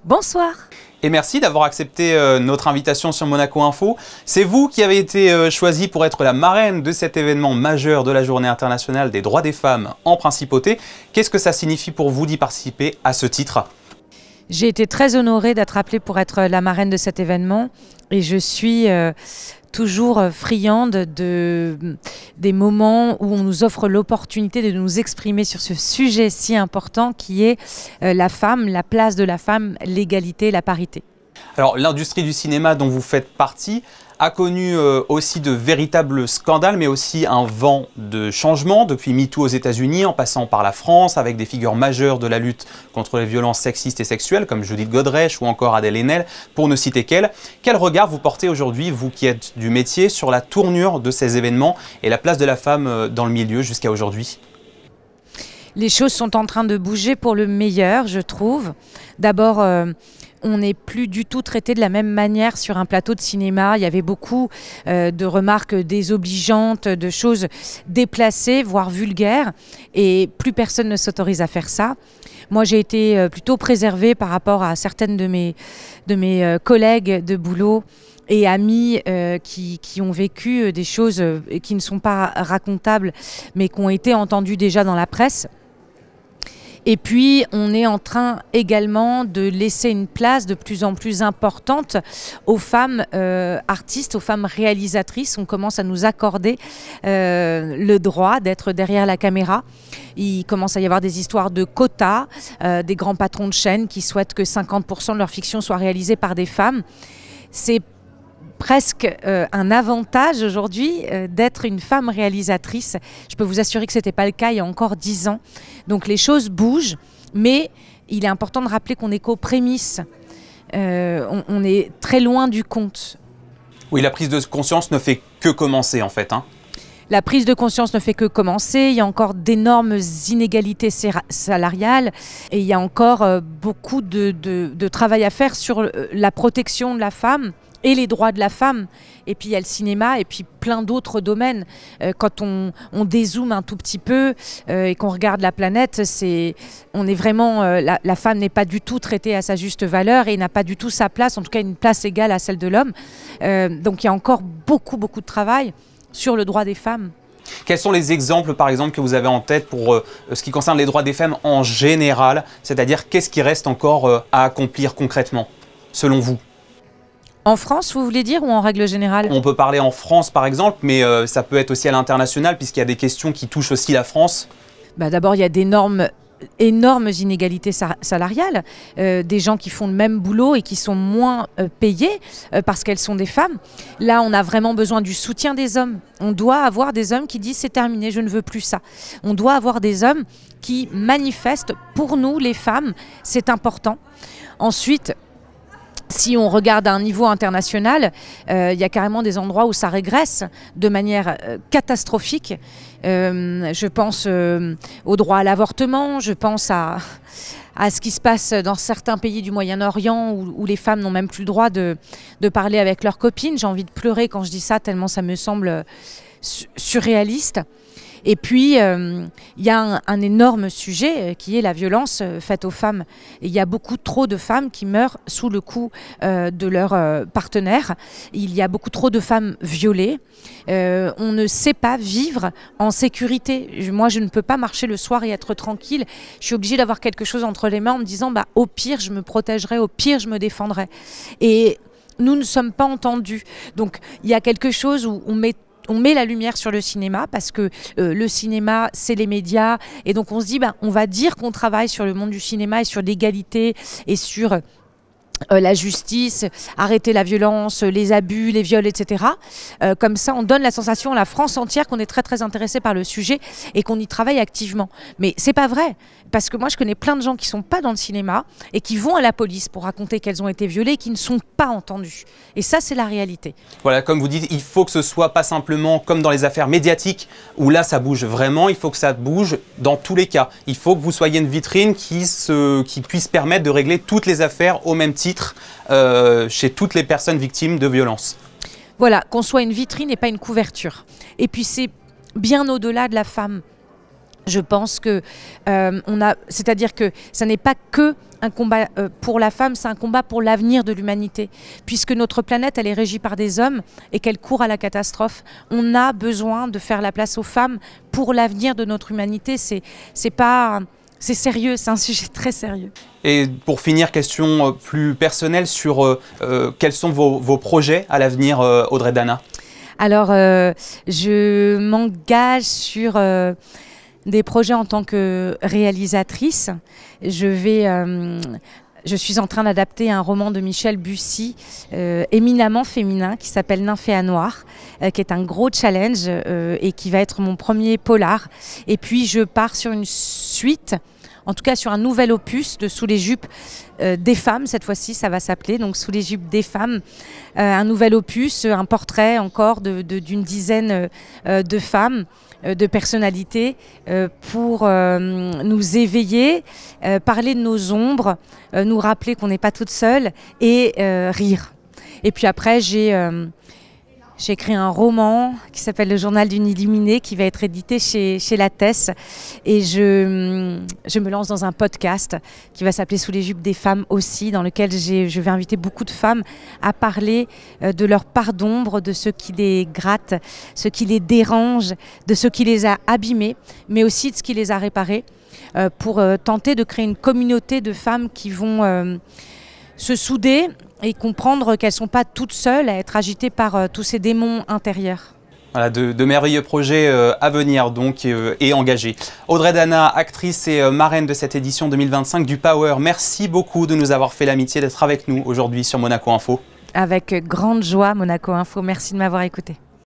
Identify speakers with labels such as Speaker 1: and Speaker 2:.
Speaker 1: Bonsoir.
Speaker 2: Et merci d'avoir accepté notre invitation sur Monaco Info. C'est vous qui avez été choisie pour être la marraine de cet événement majeur de la Journée internationale des droits des femmes en principauté. Qu'est-ce que ça signifie pour vous d'y participer à ce titre ?
Speaker 1: J'ai été très honorée d'être appelée pour être la marraine de cet événement et je suis toujours friande des moments où on nous offre l'opportunité de nous exprimer sur ce sujet si important qui est la femme, la place de la femme, l'égalité, la parité.
Speaker 2: Alors l'industrie du cinéma dont vous faites partie a connu aussi de véritables scandales, mais aussi un vent de changement depuis MeToo aux États-Unis, en passant par la France, avec des figures majeures de la lutte contre les violences sexistes et sexuelles, comme Judith Godrèche ou encore Adèle Haenel, pour ne citer qu'elle. Quel regard vous portez aujourd'hui, vous qui êtes du métier, sur la tournure de ces événements et la place de la femme dans le milieu jusqu'à aujourd'hui ?
Speaker 1: Les choses sont en train de bouger pour le meilleur, je trouve. D'abord, on n'est plus du tout traité de la même manière sur un plateau de cinéma. Il y avait beaucoup de remarques désobligeantes, de choses déplacées, voire vulgaires. Et plus personne ne s'autorise à faire ça. Moi, j'ai été plutôt préservée par rapport à certaines de mes collègues de boulot et amis qui ont vécu des choses qui ne sont pas racontables, mais qui ont été entendues déjà dans la presse. Et puis, on est en train également de laisser une place de plus en plus importante aux femmes artistes, aux femmes réalisatrices. On commence à nous accorder le droit d'être derrière la caméra. Il commence à y avoir des histoires de quotas, des grands patrons de chaînes qui souhaitent que 50% de leur fiction soit réalisée par des femmes. C'est presque un avantage aujourd'hui d'être une femme réalisatrice. Je peux vous assurer que ce n'était pas le cas il y a encore 10 ans. Donc les choses bougent, mais il est important de rappeler qu'on est qu'aux prémices. On est très loin du compte.
Speaker 2: Oui, la prise de conscience ne fait que commencer en fait, hein.
Speaker 1: La prise de conscience ne fait que commencer. Il y a encore d'énormes inégalités salariales et il y a encore beaucoup de travail à faire sur la protection de la femme et les droits de la femme. Et puis il y a le cinéma et puis plein d'autres domaines. Quand on dézoome un tout petit peu et qu'on regarde la planète, on est vraiment, la femme n'est pas du tout traitée à sa juste valeur et n'a pas du tout sa place, en tout cas une place égale à celle de l'homme. Donc il y a encore beaucoup de travail sur le droit des femmes.
Speaker 2: Quels sont les exemples, par exemple, que vous avez en tête pour ce qui concerne les droits des femmes en général? C'est-à-dire, qu'est-ce qui reste encore à accomplir concrètement, selon vous?
Speaker 1: En France, vous voulez dire, ou en règle générale?
Speaker 2: On peut parler en France, par exemple, mais ça peut être aussi à l'international, puisqu'il y a des questions qui touchent aussi la France.
Speaker 1: D'abord, il y a d'énormes inégalités salariales, des gens qui font le même boulot et qui sont moins payés parce qu'elles sont des femmes. Là, on a vraiment besoin du soutien des hommes. On doit avoir des hommes qui disent c'est terminé, je ne veux plus ça. On doit avoir des hommes qui manifestent pour nous, les femmes, c'est important. Ensuite, si on regarde à un niveau international, il y a carrément des endroits où ça régresse de manière catastrophique. Je pense au droit à l'avortement, je pense à ce qui se passe dans certains pays du Moyen-Orient où les femmes n'ont même plus le droit de parler avec leurs copines. J'ai envie de pleurer quand je dis ça, tellement ça me semble surréaliste. Et puis, il y a un énorme sujet qui est la violence faite aux femmes. Et il y a beaucoup trop de femmes qui meurent sous le coup de leur partenaire. Il y a beaucoup trop de femmes violées. On ne sait pas vivre en sécurité. Moi, je ne peux pas marcher le soir et être tranquille. Je suis obligée d'avoir quelque chose entre les mains en me disant au pire, je me protégerai, au pire, je me défendrai. Et nous ne sommes pas entendus. Donc, il y a quelque chose où on met la lumière sur le cinéma parce que le cinéma, c'est les médias. Et donc, on se dit, on va dire qu'on travaille sur le monde du cinéma et sur l'égalité et sur la justice, arrêter la violence, les abus, les viols, etc. Comme ça, on donne la sensation à la France entière qu'on est très très intéressé par le sujet et qu'on y travaille activement. Mais c'est pas vrai, parce que moi je connais plein de gens qui sont pas dans le cinéma et qui vont à la police pour raconter qu'elles ont été violées et qui ne sont pas entendues. Et ça, c'est la réalité. Voilà,
Speaker 2: comme vous dites, il faut que ce soit pas simplement comme dans les affaires médiatiques où là ça bouge vraiment, il faut que ça bouge dans tous les cas. Il faut que vous soyez une vitrine qui puisse permettre de régler toutes les affaires au même titre chez toutes les personnes victimes de violences.
Speaker 1: Voilà, qu'on soit une vitrine et pas une couverture. Et puis c'est bien au-delà de la femme. Je pense que c'est-à-dire que ça n'est pas que un combat pour la femme, c'est un combat pour l'avenir de l'humanité. Puisque notre planète, elle est régie par des hommes et qu'elle court à la catastrophe, on a besoin de faire la place aux femmes pour l'avenir de notre humanité. C'est sérieux, c'est un sujet très sérieux.
Speaker 2: Et pour finir, question plus personnelle sur quels sont vos projets à l'avenir, Audrey Dana? Alors,
Speaker 1: je m'engage sur des projets en tant que réalisatrice. Je suis en train d'adapter un roman de Michel Bussy, éminemment féminin, qui s'appelle Nymphéa Noire, qui est un gros challenge et qui va être mon premier polar. Et puis je pars sur une suite, en tout cas sur un nouvel opus de Sous les jupes des femmes, cette fois-ci ça va s'appeler, donc Sous les jupes des femmes, un nouvel opus, un portrait encore d'une dizaine de femmes, de personnalités pour nous éveiller, parler de nos ombres, nous rappeler qu'on n'est pas toute seule et rire. Et puis après j'ai écrit un roman qui s'appelle Le journal d'une illuminée qui va être édité chez Lattès et je me lance dans un podcast qui va s'appeler Sous les jupes des femmes aussi, dans lequel je vais inviter beaucoup de femmes à parler de leur part d'ombre, de ce qui les gratte, ce qui les dérange, de ce qui les a abîmées, mais aussi de ce qui les a réparées, pour tenter de créer une communauté de femmes qui vont se souder et comprendre qu'elles ne sont pas toutes seules à être agitées par tous ces démons intérieurs.
Speaker 2: Voilà, de merveilleux projets à venir donc et engagés. Audrey Dana, actrice et marraine de cette édition 2025 du Power, merci beaucoup de nous avoir fait l'amitié d'être avec nous aujourd'hui sur Monaco Info.
Speaker 1: Avec grande joie, Monaco Info, merci de m'avoir écouté.